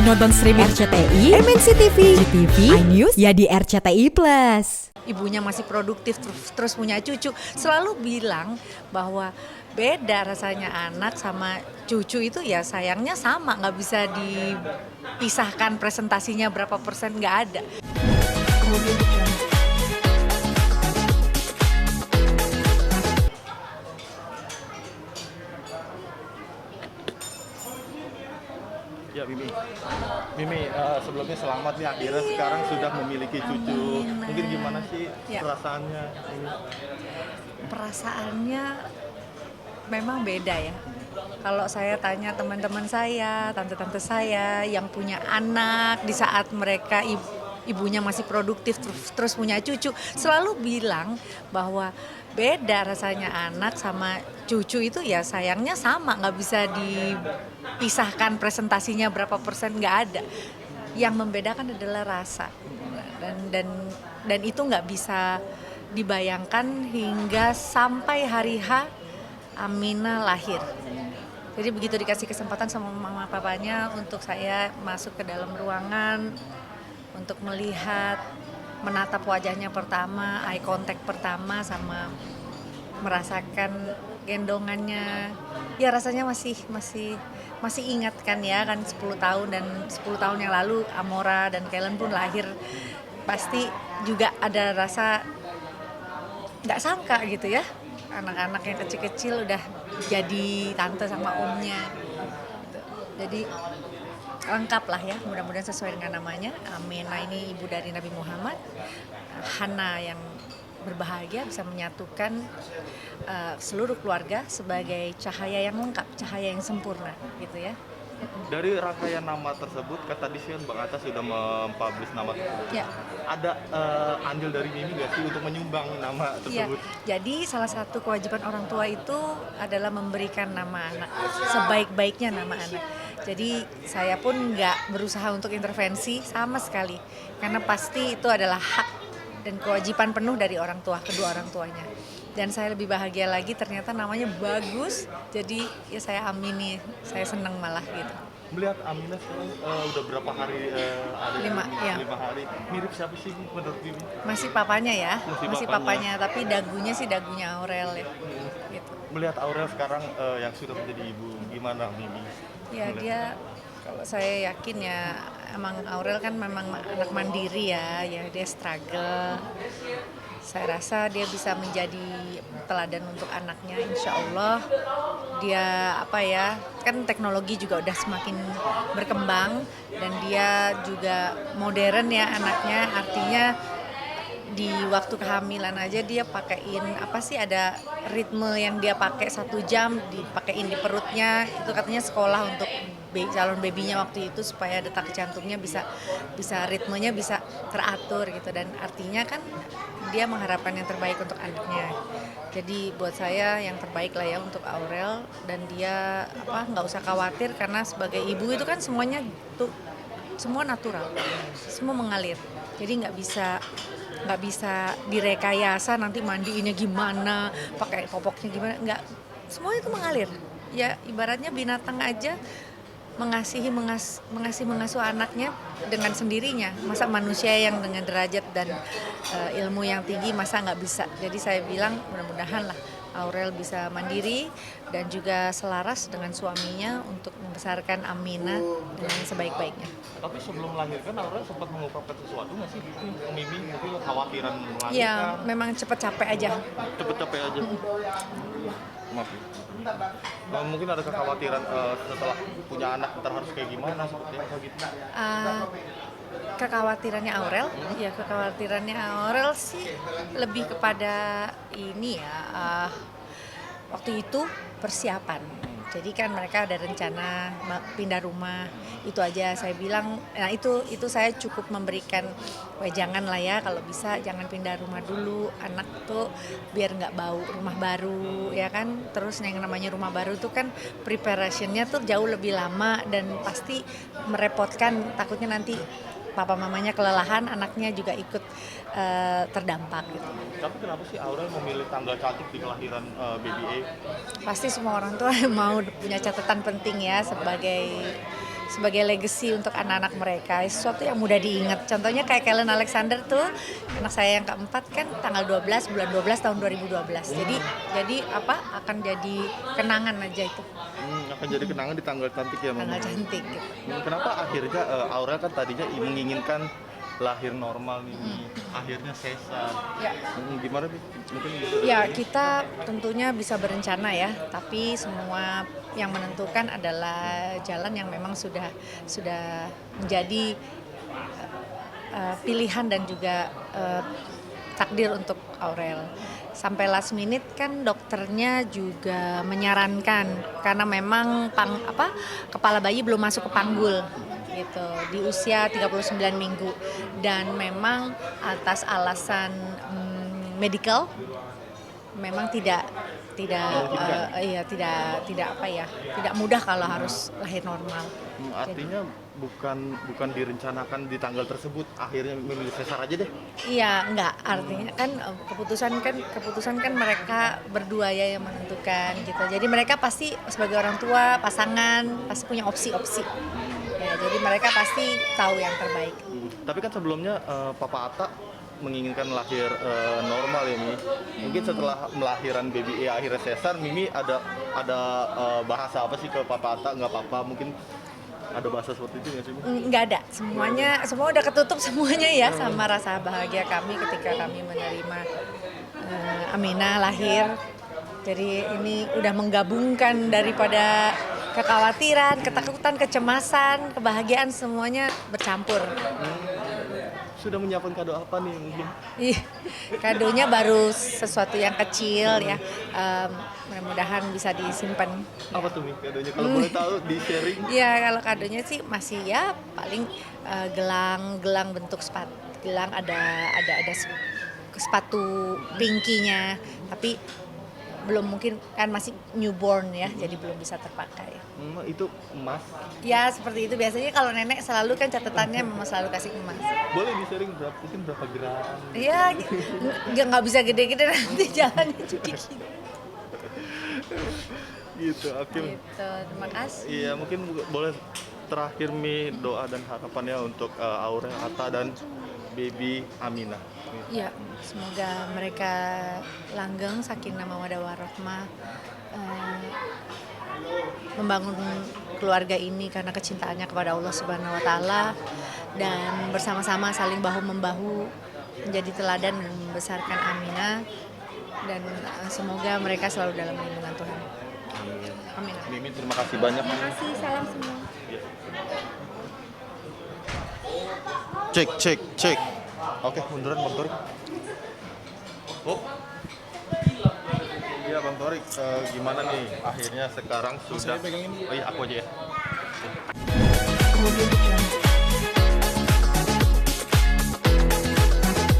Nonton streaming RCTI, MNC TV, GTV, iNews, ya di RCTI Plus. Ibunya masih produktif terus punya cucu, selalu bilang bahwa beda rasanya anak sama cucu itu ya sayangnya sama, nggak bisa dipisahkan presentasinya berapa persen, nggak ada. Ya Mimi, sebelumnya selamat nih akhirnya sekarang sudah memiliki cucu. Mungkin gimana sih perasaannya? Perasaannya memang beda ya. Kalau saya tanya teman-teman saya, tante-tante saya yang punya anak di saat mereka ibunya masih produktif terus punya cucu, selalu bilang bahwa beda rasanya anak sama cucu itu ya sayangnya sama, nggak bisa dipisahkan presentasinya berapa persen, nggak ada. Yang membedakan adalah rasa, dan itu nggak bisa dibayangkan hingga sampai hari H Amina lahir. Jadi begitu dikasih kesempatan sama mama papanya untuk saya masuk ke dalam ruangan untuk melihat, menatap wajahnya pertama, eye contact pertama, sama merasakan gendongannya, ya rasanya masih ingat kan ya, kan 10 tahun dan 10 tahun yang lalu Amora dan Kellen pun lahir, pasti juga ada rasa nggak sangka gitu ya, anak-anak yang kecil-kecil udah jadi tante sama omnya gitu. Jadi lengkap lah ya, mudah-mudahan sesuai dengan namanya. Amina ini ibu dari Nabi Muhammad, Hana yang berbahagia bisa menyatukan seluruh keluarga sebagai cahaya yang lengkap, cahaya yang sempurna gitu ya. Dari rangkaian nama tersebut, kan tadi sih Bang Atta sudah mempublish nama tersebut. Ya. Ada andil dari Mimi nggak sih untuk menyumbang nama tersebut? Ya. Jadi salah satu kewajiban orang tua itu adalah memberikan nama anak, sebaik-baiknya nama anak. Jadi saya pun nggak berusaha untuk intervensi sama sekali, karena pasti itu adalah hak dan kewajiban penuh dari orang tua, kedua orang tuanya. Dan saya lebih bahagia lagi ternyata namanya bagus, jadi ya saya amini, saya senang malah gitu. Melihat Amina sekarang udah berapa hari ada 5 hari, mirip siapa sih menurut Mimi? Masih papanya ya, masih papanya, tapi dagunya sih dagunya Aurel ya. Gitu. Melihat Aurel sekarang yang sudah menjadi ibu, gimana Mimi? Ya dia, kalau saya yakin ya emang Aurel kan memang anak mandiri ya dia struggle. Saya rasa dia bisa menjadi teladan untuk anaknya, insya Allah. Dia kan teknologi juga udah semakin berkembang dan dia juga modern ya anaknya, artinya di waktu kehamilan aja dia pakein ada ritme yang dia pakai 1 jam dipakein di perutnya, itu katanya sekolah untuk calon babynya waktu itu supaya detak jantungnya bisa ritmenya bisa teratur gitu, dan artinya kan dia mengharapkan yang terbaik untuk anaknya. Jadi buat saya yang terbaik lah ya untuk Aurel, dan dia nggak usah khawatir karena sebagai ibu itu kan semuanya tuh semua natural, semua mengalir. Jadi nggak bisa direkayasa nanti mandiinnya gimana, pakai popoknya gimana, nggak, semua itu mengalir. Ya ibaratnya binatang aja mengasuh anaknya dengan sendirinya, masa manusia yang dengan derajat dan ilmu yang tinggi masa nggak bisa. Jadi saya bilang mudah-mudahan lah Aurel bisa mandiri dan juga selaras dengan suaminya untuk membesarkan Amina dengan sebaik-baiknya. Tapi sebelum melahirkan Aurel sempat mengungkapkan sesuatu nggak sih Mimi, mungkin kekhawatiran melahirkan? Ya memang cepet capek aja. Maaf. Mungkin ada kekhawatiran setelah punya anak ntar harus kayak gimana, seperti apa gitu? Kekhawatirannya Aurel sih lebih kepada ini ya, waktu itu persiapan. Jadi kan mereka ada rencana pindah rumah, itu aja saya bilang. Nah itu saya cukup memberikan wejangan lah ya, kalau bisa jangan pindah rumah dulu, anak tuh biar nggak bau rumah baru ya kan. Terus yang namanya rumah baru tuh kan preparationnya tuh jauh lebih lama dan pasti merepotkan, takutnya nanti papa mamanya kelelahan, anaknya juga ikut terdampak gitu. Tapi kenapa sih Aurel memilih tanggal cantik di kelahiran baby A? Pasti semua orang tua mau punya catatan penting ya sebagai sebagai legacy untuk anak-anak mereka, sesuatu yang mudah diingat. Contohnya kayak Kellen Alexander tuh, anak saya yang keempat kan tanggal 12 bulan 12 tahun 2012. Jadi akan jadi kenangan aja itu. Akan jadi kenangan di tanggal cantik ya, Mama. Tanggal cantik gitu. Kenapa akhirnya Aurel kan tadinya menginginkan lahir normal nih, akhirnya sesar. Ya. Gimana Bi? Mungkin Ya, kita tentunya bisa berencana ya, tapi semua yang menentukan adalah jalan yang memang sudah menjadi pilihan dan juga takdir untuk Aurel. Sampai last minute kan dokternya juga menyarankan karena memang kepala bayi belum masuk ke panggul gitu di usia 39 minggu dan memang atas alasan medical memang tidak mudah kalau harus lahir normal. Artinya bukan direncanakan di tanggal tersebut, akhirnya memilih sesar aja deh. Iya, enggak. Artinya kan keputusan kan mereka berdua ya yang menentukan gitu. Jadi mereka pasti sebagai orang tua, pasangan pasti punya opsi-opsi. Ya, jadi mereka pasti tahu yang terbaik. Tapi kan sebelumnya Papa Atta menginginkan lahir normal ya, Mi. Mungkin setelah melahiran baby akhirnya sesar, Mimi ada bahasa apa sih ke Papa Atta? Nggak apa-apa, mungkin ada bahasa seperti itu nggak sih, Mi? Nggak ada, semua udah ketutup semuanya ya sama rasa bahagia kami ketika kami menerima Aminah lahir. Jadi ini udah menggabungkan daripada kekhawatiran, ketakutan, kecemasan, kebahagiaan semuanya bercampur. Sudah menyiapkan kado apa nih mungkin? Kadonya baru sesuatu yang kecil ya, mudah-mudahan bisa disimpan. Apa tuh Mi kadonya? Kalau boleh tahu di sharing? Iya, kalau kadonya sih masih ya paling gelang bentuk sepatu. Gelang ada sepatu pinkinya, tapi belum mungkin kan masih newborn ya, jadi belum bisa terpakai. Itu emas? Ya seperti itu biasanya kalau nenek selalu kan catatannya memang selalu kasih emas. Boleh di sharing berapa gram? Iya, nggak bisa gede-gede nanti jalannya jadi gitu. Gitu, oke. Gitu, terima kasih. Iya, mungkin boleh terakhir Mi doa dan harapannya untuk Aurel, Atta dan baby Aminah. Ya, semoga mereka langgeng, sakinah mawaddah warahmah, membangun keluarga ini karena kecintaannya kepada Allah Subhanahu wa taala dan bersama-sama saling bahu-membahu menjadi teladan dan membesarkan Aminah dan semoga mereka selalu dalam lindungan Tuhan. Amin. Mimi, terima kasih banyak. Terima kasih, salam semua. Cek. Oke, munduran Bang Torik. Iya Bang Torik, gimana nih akhirnya sekarang sudah... Oh iya, aku aja ya.